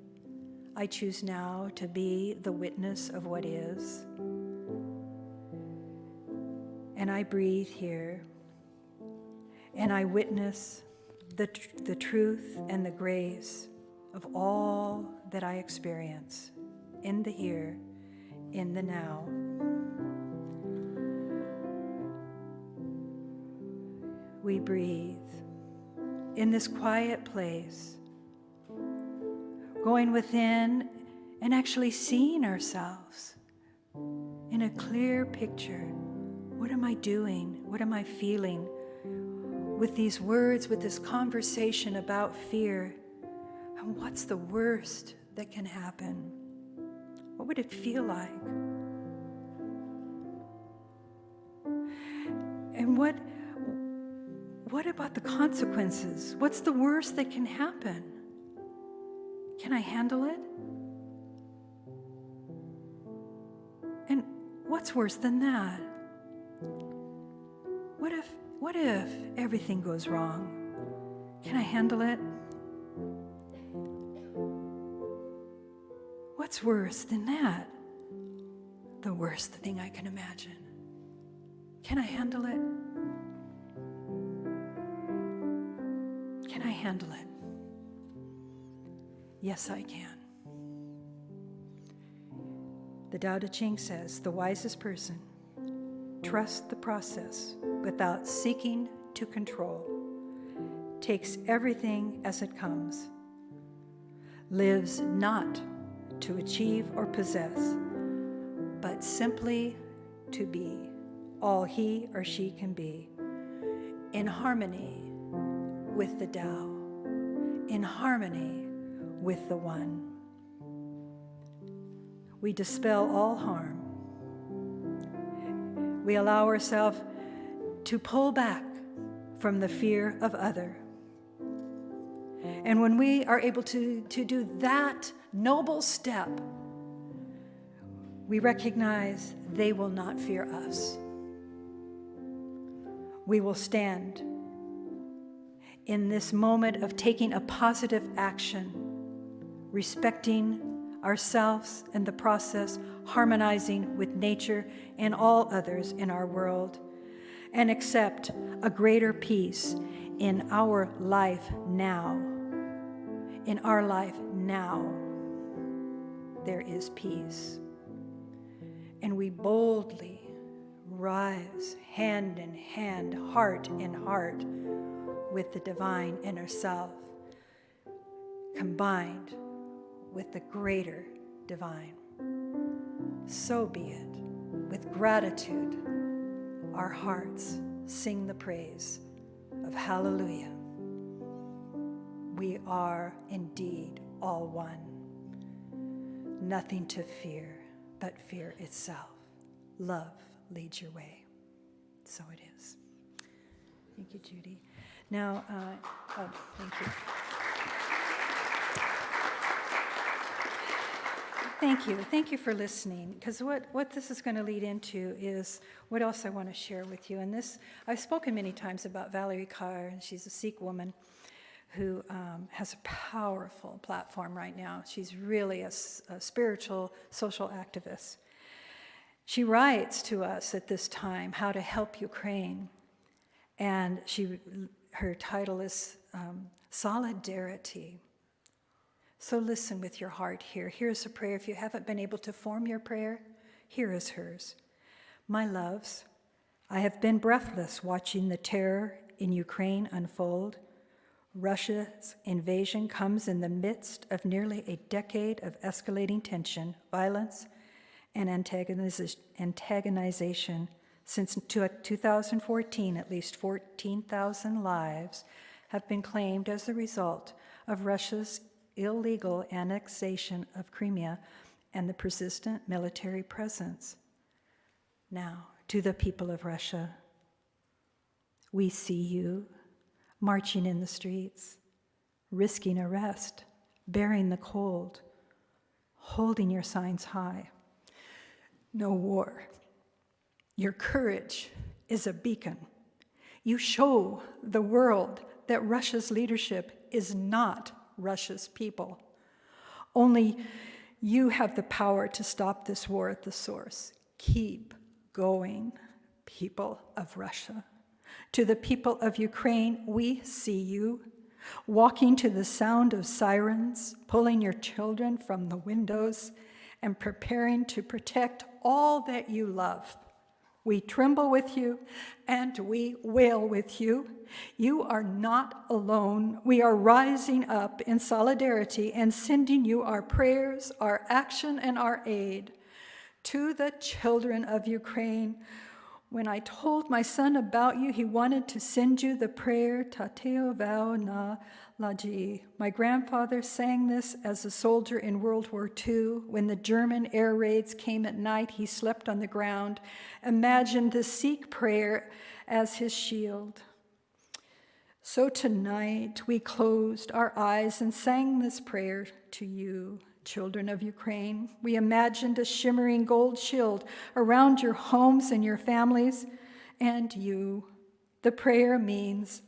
I choose now to be the witness of what is. And I breathe here, and I witness the truth and the grace of all that I experience in the here, in the now. We breathe in this quiet place, going within and actually seeing ourselves in a clear picture. What am I doing? What am I feeling? With these words, with this conversation about fear, and what's the worst that can happen? What would it feel like? And what about the consequences? What's the worst that can happen? Can I handle it? what's worse than that? What if everything goes wrong? Can I handle it? What's worse than that? The worst thing I can imagine. Can I handle it? Can I handle it? Yes, I can. The Tao Te Ching says, the wisest person trusts the process without seeking to control, takes everything as it comes, lives not to achieve or possess, but simply to be all he or she can be, in harmony with the Tao, in harmony with the One. We dispel all harm. We allow ourselves to pull back from the fear of other. And when we are able to do that noble step, we recognize they will not fear us. We will stand in this moment of taking a positive action, respecting ourselves in the process, harmonizing with nature and all others in our world, and accept a greater peace in our life now. In our life now, there is peace. And we boldly rise hand in hand, heart in heart, with the divine inner self, combined with the greater divine. So be it. With gratitude, our hearts sing the praise of hallelujah. We are indeed all one. Nothing to fear but fear itself. Love leads your way. So it is. Thank you, Judy. Now, thank you. Thank you for listening, because what this is going to lead into is what else I want to share with you. And this, I've spoken many times about Valerie Carr, and she's a Sikh woman who has a powerful platform right now. She's really a spiritual, social activist. She writes to us at this time, How to Help Ukraine, and her title is Solidarity. So listen with your heart here. Here's a prayer. If you haven't been able to form your prayer, here is hers. My loves, I have been breathless watching the terror in Ukraine unfold. Russia's invasion comes in the midst of nearly a decade of escalating tension, violence, and antagonization. Since 2014, at least 14,000 lives have been claimed as a result of Russia's illegal annexation of Crimea and the persistent military presence. Now, to the people of Russia, we see you marching in the streets, risking arrest, bearing the cold, holding your signs high. No war. Your courage is a beacon. You show the world that Russia's leadership is not Russia's people. Only you have the power to stop this war at the source. Keep going, people of Russia. To the people of Ukraine, we see you walking to the sound of sirens, pulling your children from the windows, and preparing to protect all that you love. We tremble with you, and we wail with you. You are not alone. We are rising up in solidarity and sending you our prayers, our action, and our aid. To the children of Ukraine, when I told my son about you, he wanted to send you the prayer, Tateo Vao Na Laji. My grandfather sang this as a soldier in World War II. When the German air raids came at night, he slept on the ground, imagined the Sikh prayer as his shield. So tonight we closed our eyes and sang this prayer to you, Children of Ukraine, we imagined a shimmering gold shield around your homes and your families and you. The prayer means,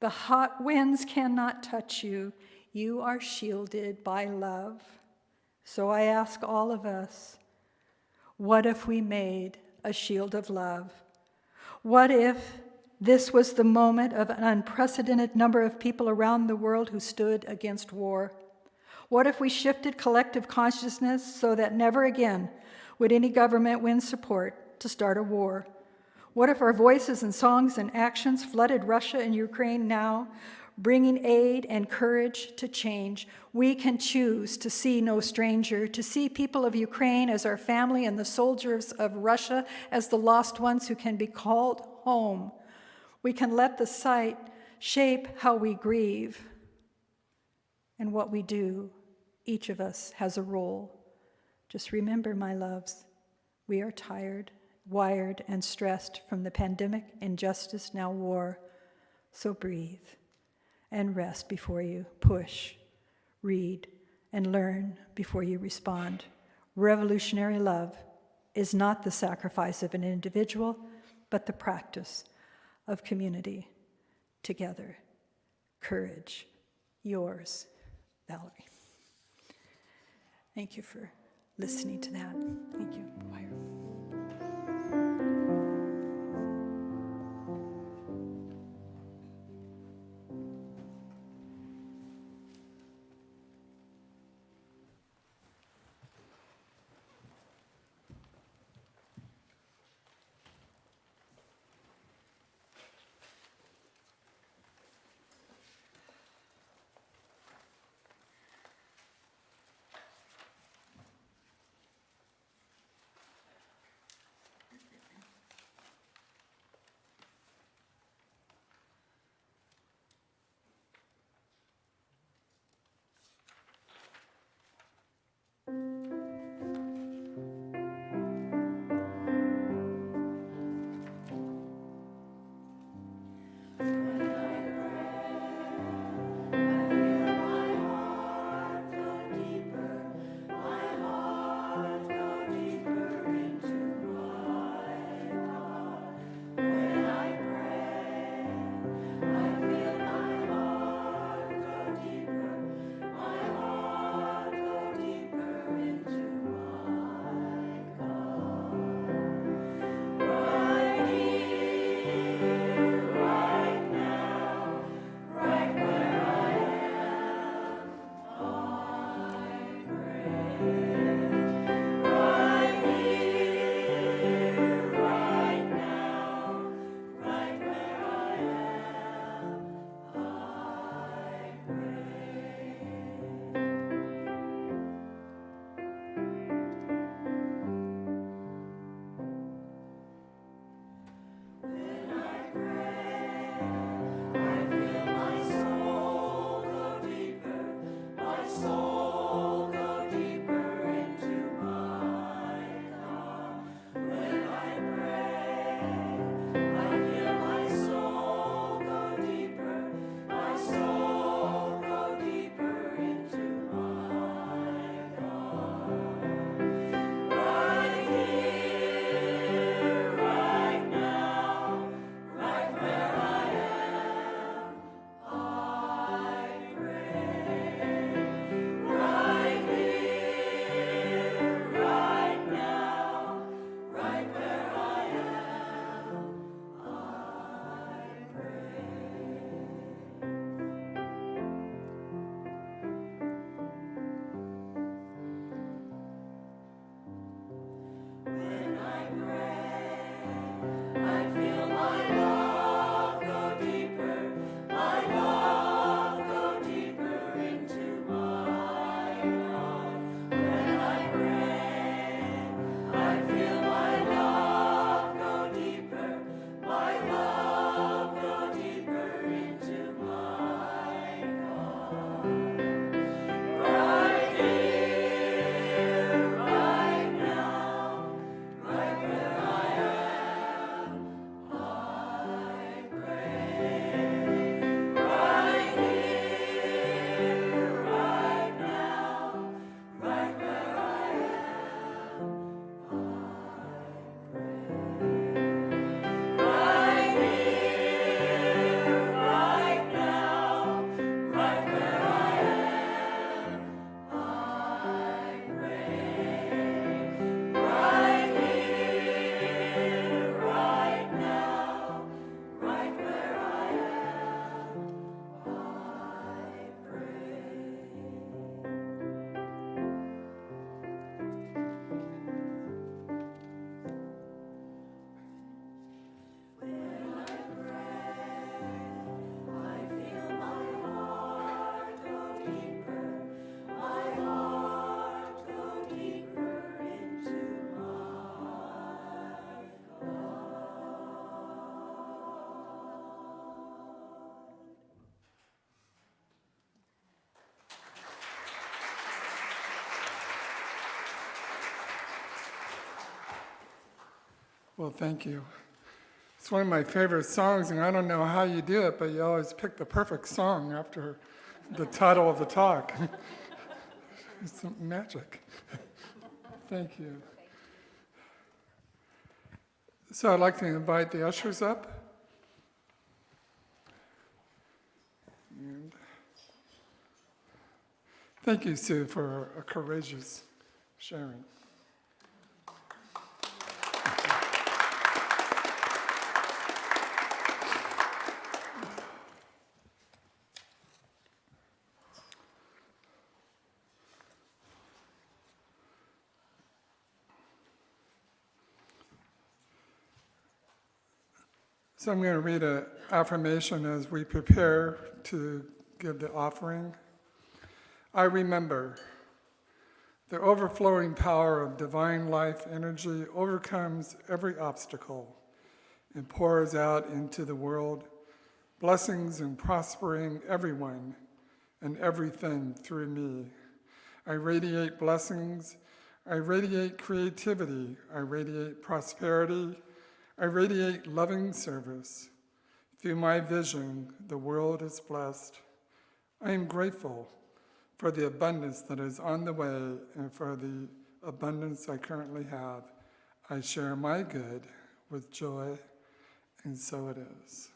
the hot winds cannot touch you. You are shielded by love. So I ask all of us, what if we made a shield of love? What if this was the moment of an unprecedented number of people around the world who stood against war? What if we shifted collective consciousness so that never again would any government win support to start a war? What if our voices and songs and actions flooded Russia and Ukraine now, bringing aid and courage to change? We can choose to see no stranger, to see people of Ukraine as our family and the soldiers of Russia as the lost ones who can be called home. We can let the sight shape how we grieve and what we do. Each of us has a role. Just remember, my loves, we are tired, wired, and stressed from the pandemic, injustice, now war. So breathe and rest before you push, read, and learn before you respond. Revolutionary love is not the sacrifice of an individual, but the practice of community together. Courage, yours, Valerie. Thank you for listening to that. Thank you, choir. Well, thank you. It's one of my favorite songs, and I don't know how you do it, but you always pick the perfect song after the title of the talk. It's magic. Thank you. So I'd like to invite the ushers up. And thank you, Sue, for a courageous sharing. So I'm going to read an affirmation as we prepare to give the offering. I remember the overflowing power of divine life energy overcomes every obstacle and pours out into the world, blessings and prospering everyone and everything through me. I radiate blessings, I radiate creativity, I radiate prosperity, I radiate loving service. Through my vision, the world is blessed. I am grateful for the abundance that is on the way and for the abundance I currently have. I share my good with joy, and so it is.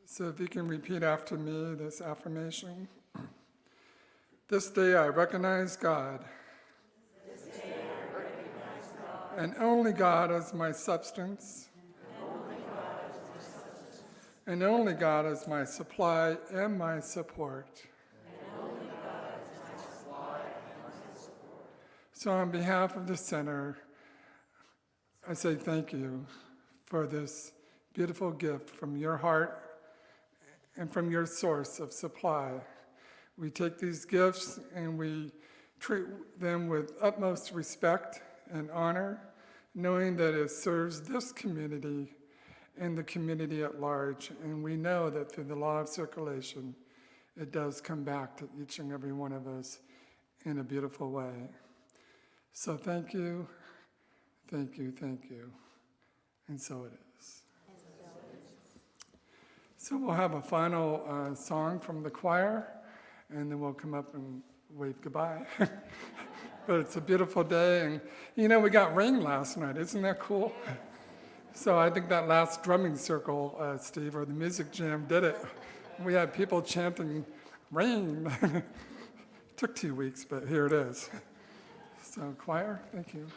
So if you can repeat after me this affirmation. This day I recognize God. And only God as my substance. And only God as my supply and my support. So on behalf of the center, I say thank you for this beautiful gift from your heart and from your source of supply. We take these gifts and we treat them with utmost respect and honor, knowing that it serves this community and the community at large. And we know that through the law of circulation, it does come back to each and every one of us in a beautiful way. So thank you, thank you, thank you. And so it is. So we'll have a final song from the choir, and then we'll come up and wave goodbye. But it's a beautiful day, and you know, we got rain last night. Isn't that cool? So I think that last drumming circle, Steve, or the music jam did it. We had people chanting rain. It took 2 weeks, but here it is. So choir, thank you.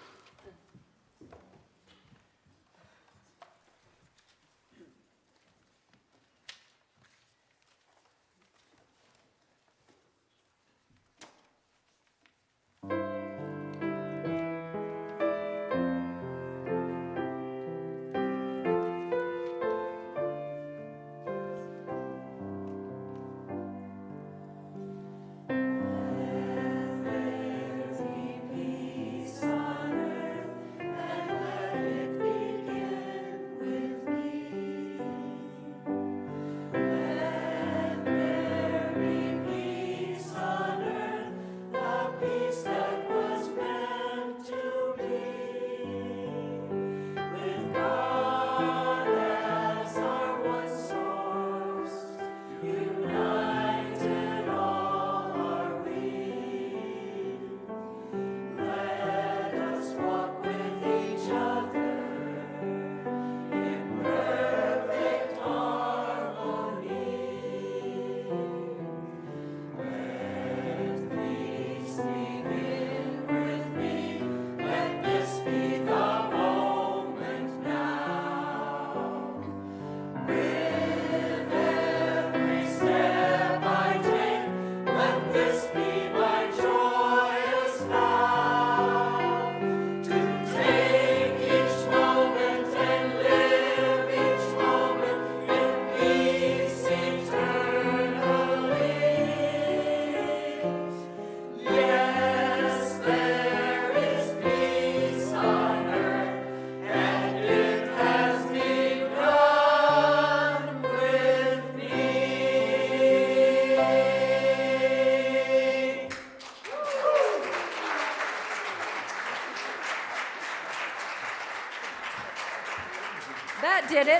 Peace on earth.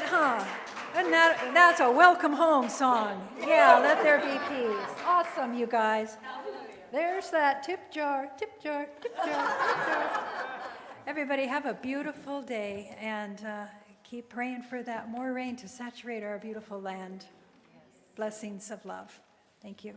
Huh. And that's a welcome home song. Yeah, let there be peace. Awesome, you guys. There's that tip jar, tip jar, tip jar, tip jar. Everybody have a beautiful day, and keep praying for that more rain to saturate our beautiful land. Blessings of love. Thank you.